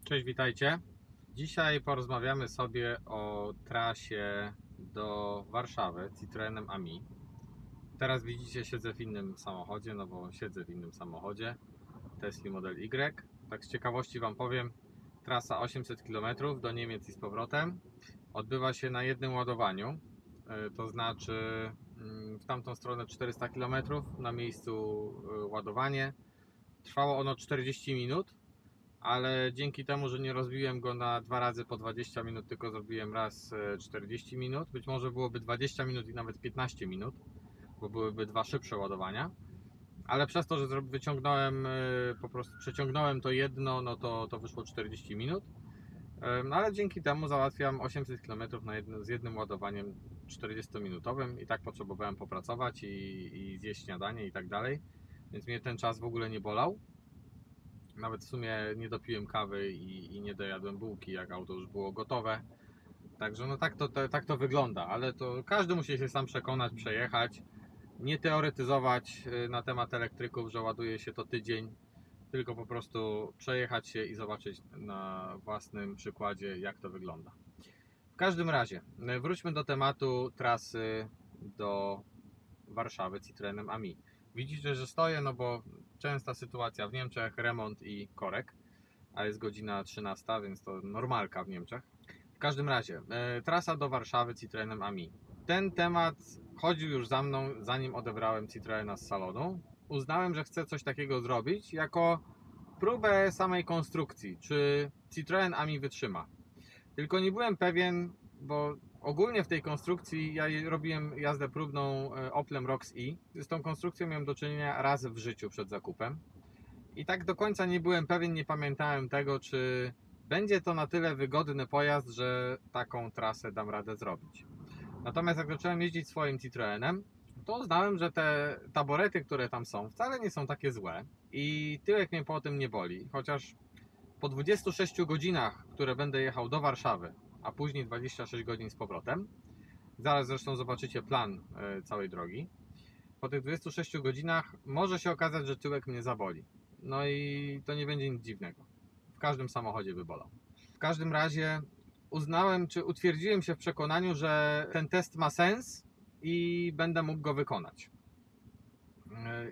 Cześć, witajcie. Dzisiaj porozmawiamy sobie o trasie do Warszawy Citroenem Ami. Teraz widzicie, siedzę w innym samochodzie, no bo siedzę w innym samochodzie Tesla Model Y. Tak z ciekawości Wam powiem, trasa 800 km do Niemiec i z powrotem odbywa się na jednym ładowaniu. To znaczy w tamtą stronę 400 km, na miejscu ładowanie. Trwało ono 40 minut. Ale dzięki temu, że nie rozbiłem go na 2 razy po 20 minut, tylko zrobiłem raz 40 minut, być może byłoby 20 minut i nawet 15 minut, bo byłyby dwa szybsze ładowania, ale przez to, że wyciągnąłem, po prostu przeciągnąłem to jedno, no to wyszło 40 minut, ale dzięki temu załatwiam 800 km z jednym ładowaniem 40-minutowym i tak potrzebowałem popracować i zjeść śniadanie i tak dalej, więc mnie ten czas w ogóle nie bolał. Nawet w sumie nie dopiłem kawy i nie dojadłem bułki, jak auto już było gotowe. Także no tak to wygląda, ale to każdy musi się sam przekonać, przejechać, nie teoretyzować na temat elektryków, że ładuje się to tydzień, tylko po prostu przejechać się i zobaczyć na własnym przykładzie, jak to wygląda. W każdym razie, wróćmy do tematu trasy do Warszawy Citroenem Ami. Widzicie, że stoję, no bo częsta sytuacja w Niemczech, remont i korek, a jest godzina 13, więc to normalka w Niemczech. W każdym razie, trasa do Warszawy Citroenem Ami. Ten temat chodził już za mną, zanim odebrałem Citroena z salonu. Uznałem, że chcę coś takiego zrobić jako próbę samej konstrukcji, czy Citroen Ami wytrzyma. Tylko nie byłem pewien, bo ogólnie w tej konstrukcji ja robiłem jazdę próbną Oplem Rocks E. Z tą konstrukcją miałem do czynienia raz w życiu przed zakupem. I tak do końca nie byłem pewien, nie pamiętałem tego, czy będzie to na tyle wygodny pojazd, że taką trasę dam radę zrobić. Natomiast jak zacząłem jeździć swoim Citroenem, to uznałem, że te taborety, które tam są, wcale nie są takie złe i tyłek mnie po tym nie boli, chociaż po 26 godzinach, które będę jechał do Warszawy, a później 26 godzin z powrotem, zaraz zresztą zobaczycie plan całej drogi, po tych 26 godzinach może się okazać, że tyłek mnie zaboli. No i to nie będzie nic dziwnego. W każdym samochodzie by bolał. W każdym razie uznałem, czy utwierdziłem się w przekonaniu, że ten test ma sens i będę mógł go wykonać.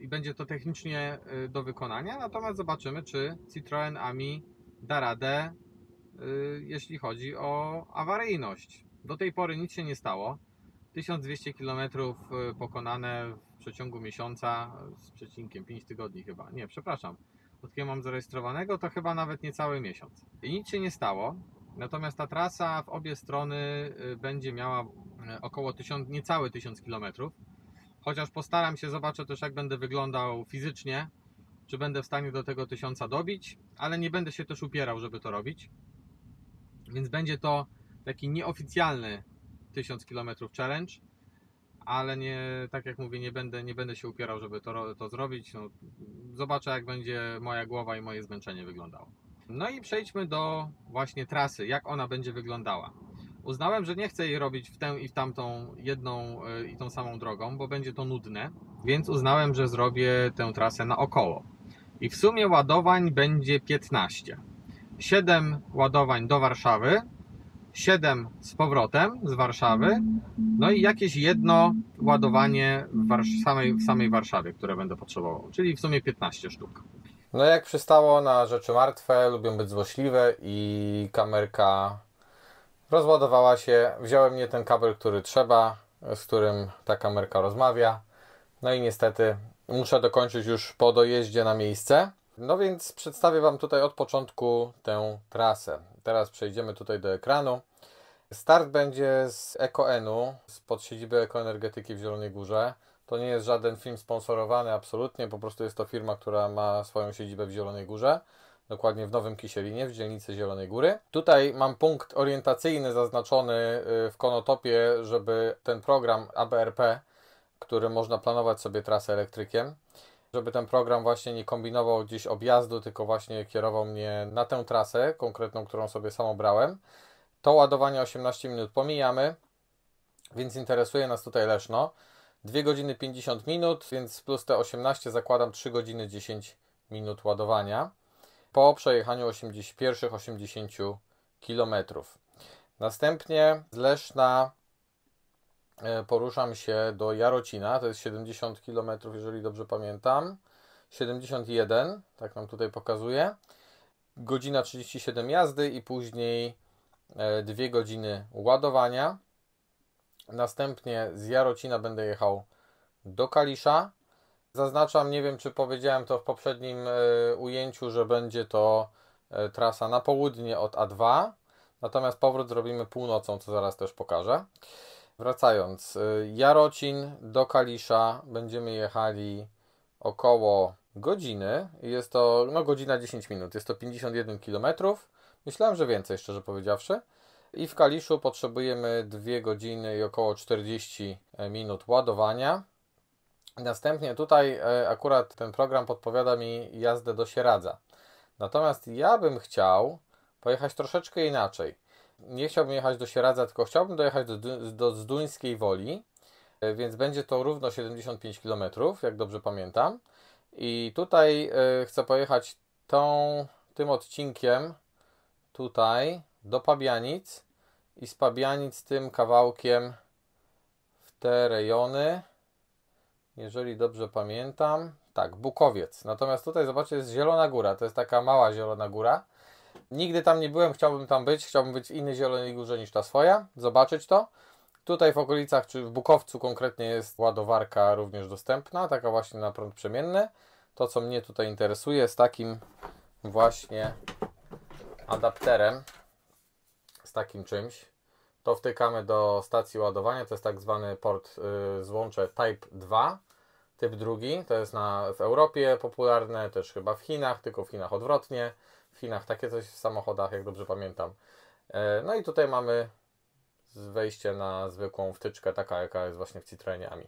I będzie to technicznie do wykonania, natomiast zobaczymy, czy Citroen Ami da radę, jeśli chodzi o awaryjność. Do tej pory nic się nie stało. 1200 km pokonane w przeciągu miesiąca z przecinkiem 5 tygodni chyba. Nie, przepraszam. Od kiedy mam zarejestrowanego, to chyba nawet niecały miesiąc. I nic się nie stało. Natomiast ta trasa w obie strony będzie miała około 1000, niecałe 1000 km. Chociaż postaram się, zobaczę też jak będę wyglądał fizycznie, czy będę w stanie do tego 1000 dobić, ale nie będę się też upierał, żeby to robić. Więc będzie to taki nieoficjalny 1000 km challenge, ale nie, tak jak mówię, nie będę się upierał, żeby to zrobić. No, zobaczę jak będzie moja głowa i moje zmęczenie wyglądało. No i przejdźmy do właśnie trasy, jak ona będzie wyglądała. Uznałem, że nie chcę jej robić w tę i w tamtą jedną i tą samą drogą, bo będzie to nudne, więc uznałem, że zrobię tę trasę naokoło. I w sumie ładowań będzie 15. 7 ładowań do Warszawy, 7 z powrotem z Warszawy, no i jakieś jedno ładowanie w samej Warszawie, które będę potrzebował, czyli w sumie 15 sztuk. No jak przystało na rzeczy martwe, lubią być złośliwe i kamerka rozładowała się. Wziąłem nie ten kabel, który trzeba, z którym ta kamerka rozmawia. No i niestety muszę dokończyć już po dojeździe na miejsce. No więc przedstawię Wam tutaj od początku tę trasę. Teraz przejdziemy tutaj do ekranu. Start będzie z EKN-u, spod siedziby Ekoenergetyki w Zielonej Górze. To nie jest żaden film sponsorowany, absolutnie. Po prostu jest to firma, która ma swoją siedzibę w Zielonej Górze. Dokładnie w Nowym Kisielinie, w dzielnicy Zielonej Góry. Tutaj mam punkt orientacyjny zaznaczony w konotopie, żeby ten program ABRP, który można planować sobie trasę elektrykiem, żeby ten program właśnie nie kombinował gdzieś objazdu, tylko właśnie kierował mnie na tę trasę konkretną, którą sobie sam obrałem. To ładowanie 18 minut pomijamy, więc interesuje nas tutaj Leszno. 2 godziny 50 minut, więc plus te 18 zakładam 3 godziny 10 minut ładowania. po przejechaniu pierwszych 80 km. Następnie z Leszna poruszam się do Jarocina, to jest 70 km, jeżeli dobrze pamiętam. 71, tak nam tutaj pokazuje. Godzina 37 jazdy i później 2 godziny ładowania. Następnie z Jarocina będę jechał do Kalisza. Zaznaczam, nie wiem czy powiedziałem to w poprzednim ujęciu, że będzie to trasa na południe od A2. Natomiast powrót zrobimy północą, co zaraz też pokażę. Wracając, Jarocin do Kalisza będziemy jechali około godziny. Jest to godzina 10 minut. Jest to 51 km. Myślałem, że więcej, szczerze powiedziawszy. I w Kaliszu potrzebujemy 2 godziny i około 40 minut ładowania. Następnie tutaj akurat ten program podpowiada mi jazdę do Sieradza. Natomiast ja bym chciał pojechać troszeczkę inaczej. Nie chciałbym jechać do Sieradza, tylko chciałbym dojechać do Zduńskiej Woli, więc będzie to równo 75 km, jak dobrze pamiętam. I tutaj chcę pojechać tym odcinkiem tutaj do Pabianic i z Pabianic tym kawałkiem w te rejony, jeżeli dobrze pamiętam, tak, Bukowiec. Natomiast tutaj zobaczcie, jest Zielona Góra, to jest taka mała Zielona Góra. Nigdy tam nie byłem, chciałbym tam być, chciałbym być w innej Zielonej Górze niż ta swoja, zobaczyć to. Tutaj w okolicach, czy w Bukowcu konkretnie jest ładowarka również dostępna, taka właśnie na prąd przemienny. To co mnie tutaj interesuje z takim właśnie adapterem, z takim czymś, to wtykamy do stacji ładowania, to jest tak zwany port złącze Type 2, typ drugi, to jest w Europie popularne, też chyba w Chinach, tylko w Chinach odwrotnie. W Chinach takie coś w samochodach, jak dobrze pamiętam. No i tutaj mamy wejście na zwykłą wtyczkę, taka jaka jest właśnie w Citroenie AMI.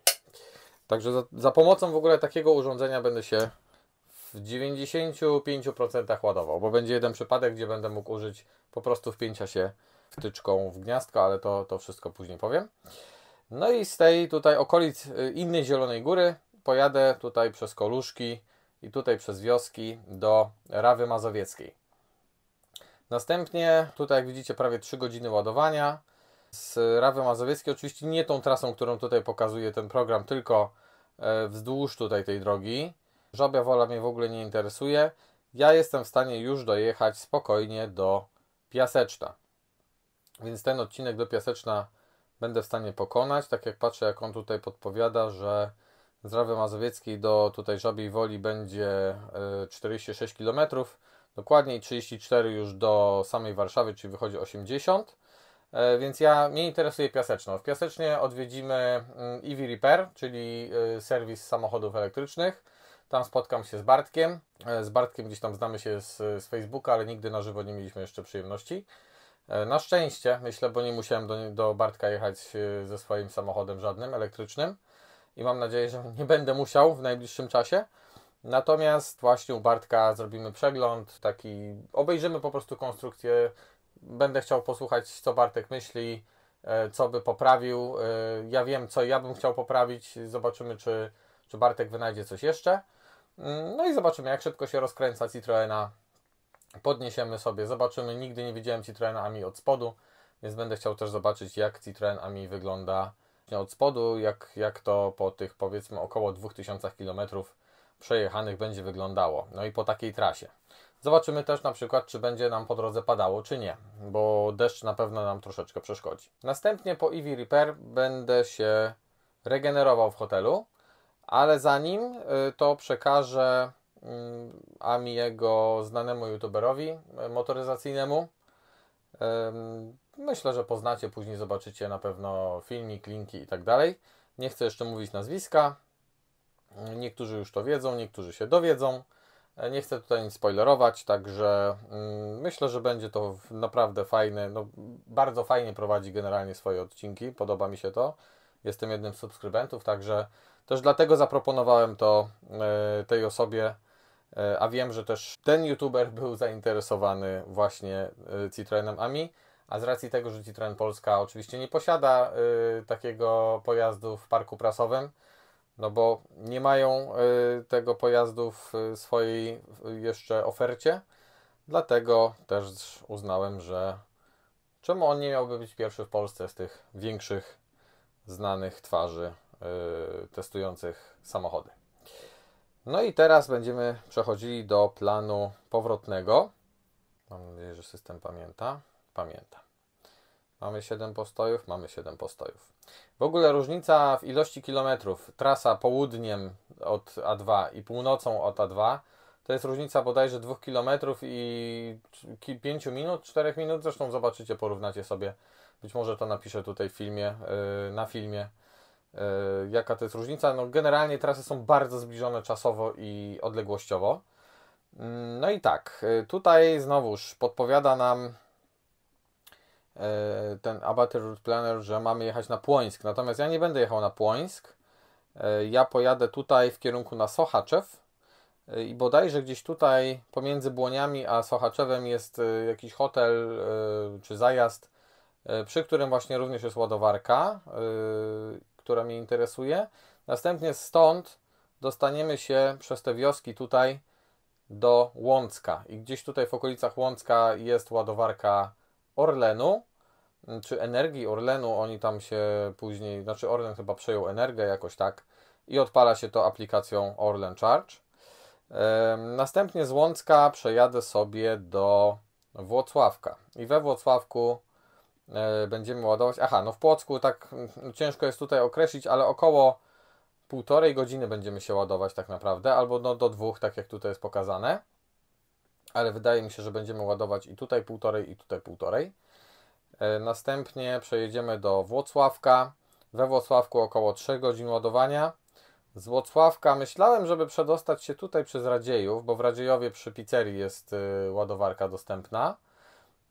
Także za pomocą w ogóle takiego urządzenia będę się w 95% ładował, bo będzie jeden przypadek, gdzie będę mógł użyć po prostu wpięcia się wtyczką w gniazdko, ale to wszystko później powiem. No i z tej tutaj okolic innej Zielonej Góry pojadę tutaj przez Koluszki i tutaj przez wioski do Rawy Mazowieckiej. Następnie tutaj jak widzicie prawie 3 godziny ładowania z Rawy Mazowieckiej, oczywiście nie tą trasą, którą tutaj pokazuje ten program, tylko wzdłuż tutaj tej drogi. Żabia Wola mnie w ogóle nie interesuje. Ja jestem w stanie już dojechać spokojnie do Piaseczna. Więc ten odcinek do Piaseczna będę w stanie pokonać. Tak jak patrzę, jak on tutaj podpowiada, że z Rawy Mazowieckiej do tutaj Żabiej Woli będzie 46 km. Dokładniej 34 już do samej Warszawy, czyli wychodzi 80. Więc mnie interesuje Piaseczno. W Piasecznie odwiedzimy EV Repair, czyli serwis samochodów elektrycznych. Tam spotkam się z Bartkiem. Z Bartkiem gdzieś tam znamy się z Facebooka, ale nigdy na żywo nie mieliśmy jeszcze przyjemności. Na szczęście, myślę, bo nie musiałem do Bartka jechać ze swoim samochodem żadnym elektrycznym. I mam nadzieję, że nie będę musiał w najbliższym czasie. Natomiast właśnie u Bartka zrobimy przegląd, obejrzymy po prostu konstrukcję. Będę chciał posłuchać, co Bartek myśli, co by poprawił. Ja wiem, co ja bym chciał poprawić. Zobaczymy, czy Bartek wynajdzie coś jeszcze. No i zobaczymy, jak szybko się rozkręca Citroena. Podniesiemy sobie, zobaczymy. Nigdy nie widziałem Citroena AMI od spodu, więc będę chciał też zobaczyć, jak Citroen AMI wygląda od spodu, jak to po tych powiedzmy około 2000 km przejechanych będzie wyglądało. No i po takiej trasie. Zobaczymy też na przykład, czy będzie nam po drodze padało, czy nie, bo deszcz na pewno nam troszeczkę przeszkodzi. Następnie po EV Repair będę się regenerował w hotelu, ale zanim to przekażę AMIego znanemu youtuberowi motoryzacyjnemu. Myślę, że poznacie, później zobaczycie na pewno filmik, linki i tak dalej. Nie chcę jeszcze mówić nazwiska. Niektórzy już to wiedzą, niektórzy się dowiedzą. Nie chcę tutaj nic spoilerować, także myślę, że będzie to naprawdę fajne. Bardzo fajnie prowadzi generalnie swoje odcinki, podoba mi się to. Jestem jednym z subskrybentów, także też dlatego zaproponowałem to tej osobie, a wiem, że też ten youtuber był zainteresowany właśnie Citroenem AMI, a z racji tego, że Citroen Polska oczywiście nie posiada takiego pojazdu w parku prasowym, no bo nie mają tego pojazdu w swojej jeszcze ofercie, Dlatego też uznałem, że czemu on nie miałby być pierwszy w Polsce z tych większych, znanych twarzy testujących samochody. No i teraz będziemy przechodzili do planu powrotnego. Mam nadzieję, że system pamięta. Pamięta. Mamy 7 postojów, mamy 7 postojów. W ogóle różnica w ilości kilometrów, trasa południem od A2 i północą od A2, to jest różnica bodajże 2 km i 5 minut, 4 minut. Zresztą zobaczycie, porównacie sobie. Być może to napiszę tutaj w filmie, na filmie, jaka to jest różnica. No, generalnie trasy są bardzo zbliżone czasowo i odległościowo. No i tak, tutaj znowuż podpowiada nam ten Abaty Route Planner, że mamy jechać na Płońsk. Natomiast ja nie będę jechał na Płońsk. Ja pojadę tutaj w kierunku na Sochaczew i bodajże gdzieś tutaj pomiędzy Błoniami a Sochaczewem jest jakiś hotel czy zajazd, przy którym właśnie również jest ładowarka, która mnie interesuje. Następnie stąd dostaniemy się przez te wioski tutaj do Łącka i gdzieś tutaj w okolicach Łącka jest ładowarka Orlenu, czy Energii Orlenu. Oni tam się później, znaczy Orlen chyba przejął Energię jakoś tak i odpala się to aplikacją Orlen Charge. Następnie z Łącka przejadę sobie do Włocławka i we Włocławku będziemy ładować. Aha, no w Płocku tak ciężko jest tutaj określić, ale około 1,5 godziny będziemy się ładować tak naprawdę, albo no do 2, tak jak tutaj jest pokazane. Ale wydaje mi się, że będziemy ładować i tutaj 1,5 i tutaj 1,5. Następnie przejedziemy do Włocławka. We Włocławku około 3 godzin ładowania. Z Włocławka myślałem, żeby przedostać się tutaj przez Radziejów, bo w Radziejowie przy pizzerii jest ładowarka dostępna.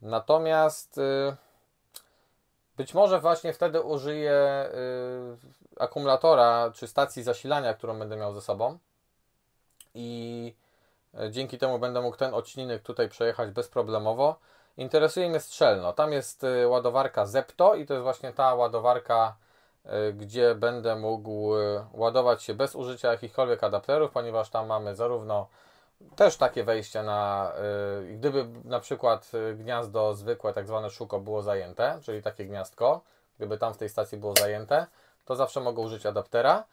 Natomiast być może właśnie wtedy użyję akumulatora czy stacji zasilania, którą będę miał ze sobą. I dzięki temu będę mógł ten odcinek tutaj przejechać bezproblemowo. Interesuje mnie Strzelno. Tam jest ładowarka Zepto i to jest właśnie ta ładowarka, gdzie będę mógł ładować się bez użycia jakichkolwiek adapterów, ponieważ tam mamy zarówno też takie wejście na, gdyby na przykład gniazdo zwykłe, tak zwane szuko było zajęte, czyli takie gniazdko, gdyby tam w tej stacji było zajęte, to zawsze mogę użyć adaptera.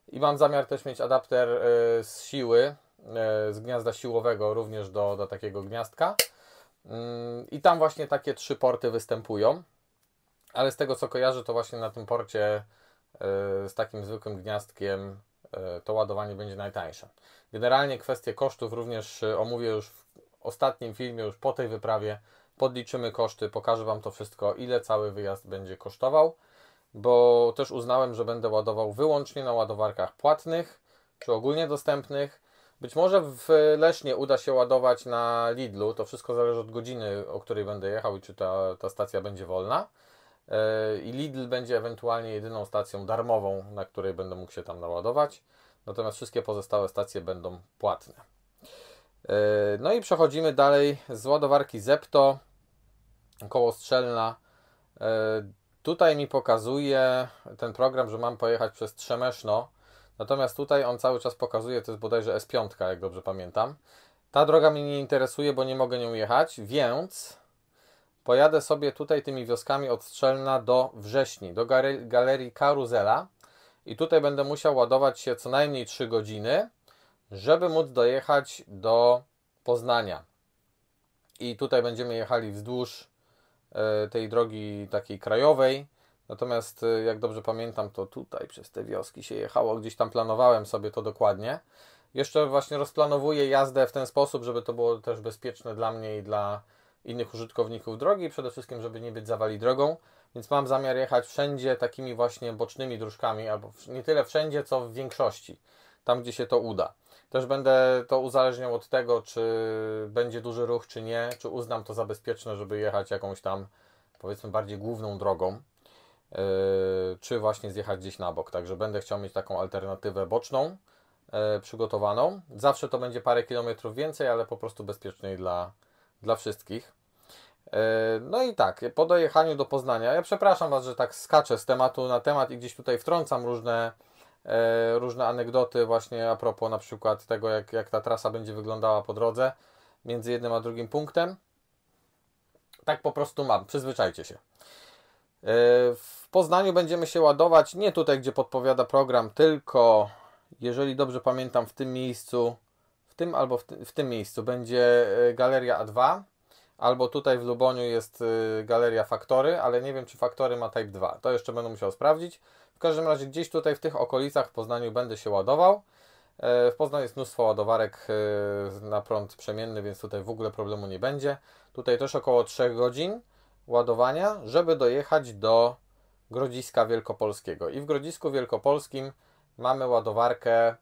I mam zamiar też mieć adapter z siły, z gniazda siłowego również do takiego gniazdka. I tam właśnie takie 3 porty występują, ale z tego co kojarzę, to właśnie na tym porcie z takim zwykłym gniazdkiem to ładowanie będzie najtańsze. Generalnie kwestie kosztów również omówię już w ostatnim filmie, już po tej wyprawie. Podliczymy koszty, pokażę Wam to wszystko, ile cały wyjazd będzie kosztował, bo też uznałem, że będę ładował wyłącznie na ładowarkach płatnych, czy ogólnie dostępnych. Być może w Lesznie uda się ładować na Lidlu, to wszystko zależy od godziny, o której będę jechał i czy ta stacja będzie wolna. I Lidl będzie ewentualnie jedyną stacją darmową, na której będę mógł się tam naładować. Natomiast wszystkie pozostałe stacje będą płatne. No i przechodzimy dalej z ładowarki Zepto, koło Strzelna. Tutaj mi pokazuje ten program, że mam pojechać przez Trzemeszno. Natomiast tutaj on cały czas pokazuje, to jest bodajże S5, jak dobrze pamiętam. Ta droga mnie nie interesuje, bo nie mogę nią jechać, więc pojadę sobie tutaj tymi wioskami od Strzelna do Wrześni, do galerii Karuzela. I tutaj będę musiał ładować się co najmniej 3 godziny, żeby móc dojechać do Poznania. I tutaj będziemy jechali wzdłuż tej drogi takiej krajowej. Natomiast jak dobrze pamiętam, to tutaj przez te wioski się jechało. Gdzieś tam planowałem sobie to dokładnie. Jeszcze właśnie rozplanowuję jazdę w ten sposób, żeby to było też bezpieczne dla mnie i dla innych użytkowników drogi. Przede wszystkim, żeby nie być zawali drogą. Więc mam zamiar jechać wszędzie takimi właśnie bocznymi dróżkami, albo nie tyle wszędzie, co w większości. Tam, gdzie się to uda. Też będę to uzależniał od tego, czy będzie duży ruch, czy nie. Czy uznam to za bezpieczne, żeby jechać jakąś tam, powiedzmy, bardziej główną drogą. Czy właśnie zjechać gdzieś na bok. Także będę chciał mieć taką alternatywę boczną przygotowaną. Zawsze to będzie parę kilometrów więcej, ale po prostu bezpieczniej dla wszystkich. No i tak, po dojechaniu do Poznania, ja przepraszam Was, że tak skaczę z tematu na temat i gdzieś tutaj wtrącam różne anegdoty właśnie a propos na przykład tego, jak ta trasa będzie wyglądała po drodze. między jednym a drugim punktem. Tak po prostu mam, przyzwyczajcie się. W Poznaniu będziemy się ładować nie tutaj, gdzie podpowiada program, tylko, jeżeli dobrze pamiętam, w tym miejscu, w tym miejscu będzie Galeria A2, albo tutaj w Luboniu jest Galeria Faktory, ale nie wiem, czy Faktory ma Type 2. To jeszcze będę musiał sprawdzić. W każdym razie gdzieś tutaj w tych okolicach w Poznaniu będę się ładował. W Poznaniu jest mnóstwo ładowarek na prąd przemienny, więc tutaj w ogóle problemu nie będzie. Tutaj też około 3 godzin ładowania, żeby dojechać do Grodziska Wielkopolskiego. I w Grodzisku Wielkopolskim mamy ładowarkę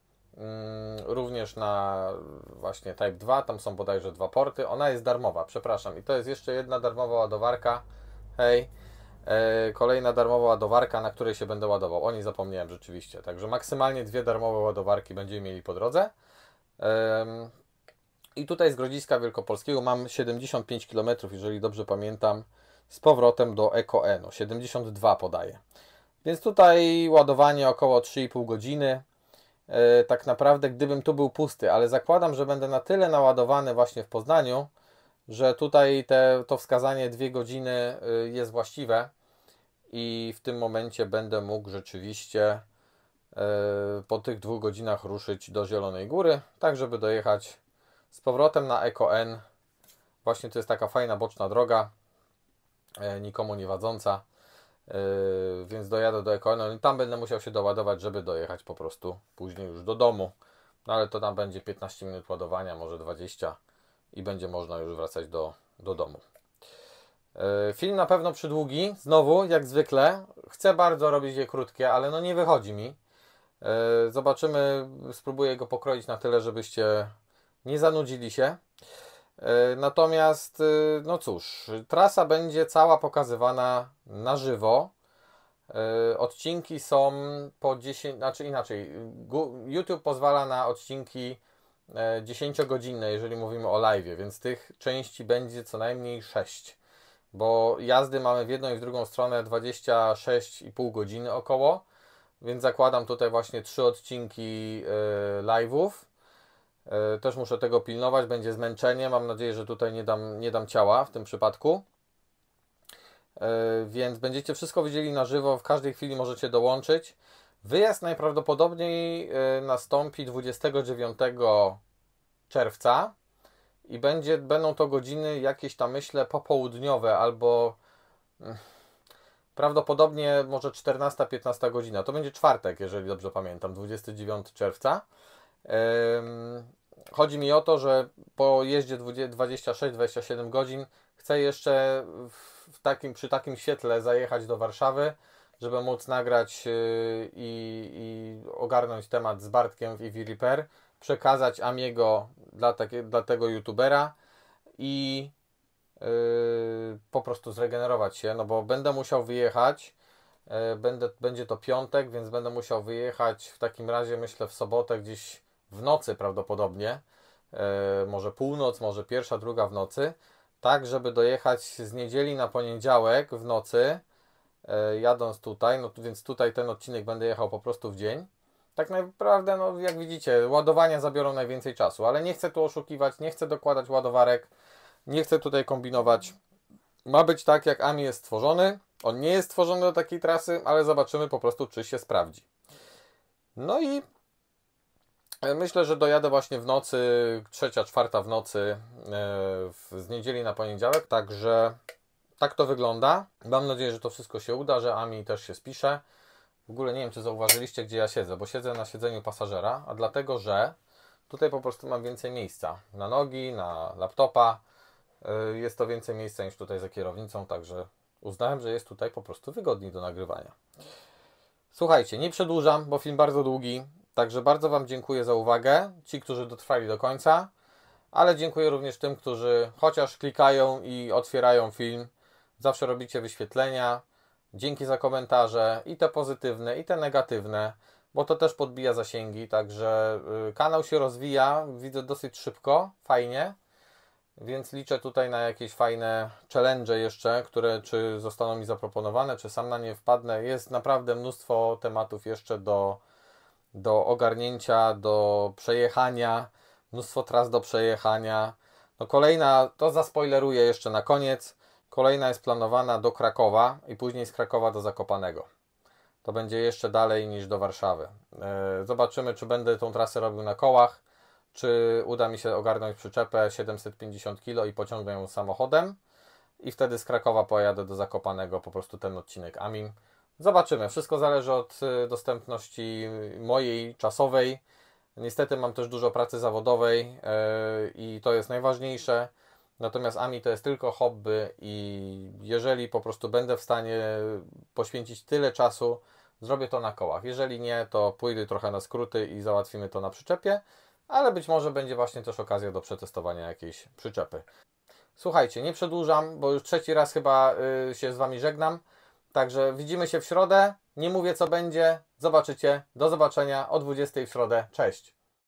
również na właśnie Type 2, tam są bodajże 2 porty. Ona jest darmowa, przepraszam. I to jest jeszcze jedna darmowa ładowarka. Hej, kolejna darmowa ładowarka, na której się będę ładował. O niej zapomniałem rzeczywiście. Także maksymalnie 2 darmowe ładowarki będziemy mieli po drodze. I tutaj z Grodziska Wielkopolskiego mam 75 km, jeżeli dobrze pamiętam, z powrotem do EKN. 72 podaję. Więc tutaj ładowanie około 3,5 godziny. Tak naprawdę, gdybym tu był pusty, ale zakładam, że będę na tyle naładowany właśnie w Poznaniu, że tutaj to wskazanie 2 godziny jest właściwe i w tym momencie będę mógł rzeczywiście po tych 2 godzinach ruszyć do Zielonej Góry, tak żeby dojechać z powrotem na EKN. Właśnie to jest taka fajna boczna droga, nikomu nie wadząca, więc dojadę do EKN i tam będę musiał się doładować, żeby dojechać po prostu później już do domu. No ale to tam będzie 15 minut ładowania, może 20 i będzie można już wracać do domu. Film na pewno przydługi, znowu jak zwykle. Chcę bardzo robić je krótkie, ale no nie wychodzi mi. Zobaczymy, spróbuję go pokroić na tyle, żebyście nie zanudzili się. Natomiast, no cóż, trasa będzie cała pokazywana na żywo. Odcinki są po 10, znaczy inaczej, YouTube pozwala na odcinki 10-godzinne, jeżeli mówimy o live, więc tych części będzie co najmniej 6, bo jazdy mamy w jedną i w drugą stronę 26,5 godziny około, więc zakładam tutaj właśnie 3 odcinki live'ów. Też muszę tego pilnować, będzie zmęczenie, mam nadzieję, że tutaj nie dam ciała w tym przypadku. Więc będziecie wszystko widzieli na żywo, w każdej chwili możecie dołączyć. Wyjazd najprawdopodobniej nastąpi 29 czerwca i będą to godziny jakieś tam, myślę, popołudniowe albo prawdopodobnie może 14-15 godzina. To będzie czwartek, jeżeli dobrze pamiętam, 29 czerwca. Chodzi mi o to, że po jeździe 26-27 godzin chcę jeszcze przy takim świetle zajechać do Warszawy, żeby móc nagrać i ogarnąć temat z Bartkiem w EV Repair, przekazać Amiego dla tego youtubera i po prostu zregenerować się, no bo będę musiał wyjechać, będzie to piątek, więc będę musiał wyjechać w takim razie, myślę, w sobotę gdzieś w nocy prawdopodobnie, może północ, może pierwsza, druga w nocy, tak żeby dojechać z niedzieli na poniedziałek w nocy, jadąc tutaj, no więc tutaj ten odcinek będę jechał po prostu w dzień. Tak naprawdę, no jak widzicie, ładowania zabiorą najwięcej czasu, ale nie chcę tu oszukiwać, nie chcę dokładać ładowarek, nie chcę tutaj kombinować. Ma być tak, jak AMI jest stworzony. On nie jest stworzony do takiej trasy, ale zobaczymy po prostu, czy się sprawdzi. No i myślę, że dojadę właśnie w nocy, 3, 4 w nocy, z niedzieli na poniedziałek, także tak to wygląda. Mam nadzieję, że to wszystko się uda, że AMI też się spisze. W ogóle nie wiem, czy zauważyliście, gdzie ja siedzę, bo siedzę na siedzeniu pasażera, a dlatego, że tutaj po prostu mam więcej miejsca na nogi, na laptopa. Jest to więcej miejsca niż tutaj za kierownicą, także uznałem, że jest tutaj po prostu wygodniej do nagrywania. Słuchajcie, nie przedłużam, bo film bardzo długi, także bardzo Wam dziękuję za uwagę, ci, którzy dotrwali do końca, ale dziękuję również tym, którzy chociaż klikają i otwierają film, zawsze robicie wyświetlenia. Dzięki za komentarze i te pozytywne, i te negatywne, bo to też podbija zasięgi, także kanał się rozwija, widzę dosyć szybko, fajnie, więc liczę tutaj na jakieś fajne challenge jeszcze, które czy zostaną mi zaproponowane, czy sam na nie wpadnę. Jest naprawdę mnóstwo tematów jeszcze do ogarnięcia, do przejechania, mnóstwo tras do przejechania. No kolejna, to zaspoileruję jeszcze na koniec, kolejna jest planowana do Krakowa i później z Krakowa do Zakopanego. To będzie jeszcze dalej niż do Warszawy. Zobaczymy, czy będę tą trasę robił na kołach, czy uda mi się ogarnąć przyczepę 750 kg i pociągnę ją samochodem. I wtedy z Krakowa pojadę do Zakopanego, po prostu ten odcinek AMIM. Zobaczymy. Wszystko zależy od dostępności mojej, czasowej. Niestety mam też dużo pracy zawodowej i to jest najważniejsze. Natomiast AMI to jest tylko hobby i jeżeli po prostu będę w stanie poświęcić tyle czasu, zrobię to na kołach. Jeżeli nie, to pójdę trochę na skróty i załatwimy to na przyczepie, ale być może będzie właśnie też okazja do przetestowania jakiejś przyczepy. Słuchajcie, nie przedłużam, bo już trzeci raz chyba się z Wami żegnam. Także widzimy się w środę. Nie mówię co będzie. Zobaczycie. Do zobaczenia o 20 w środę. Cześć.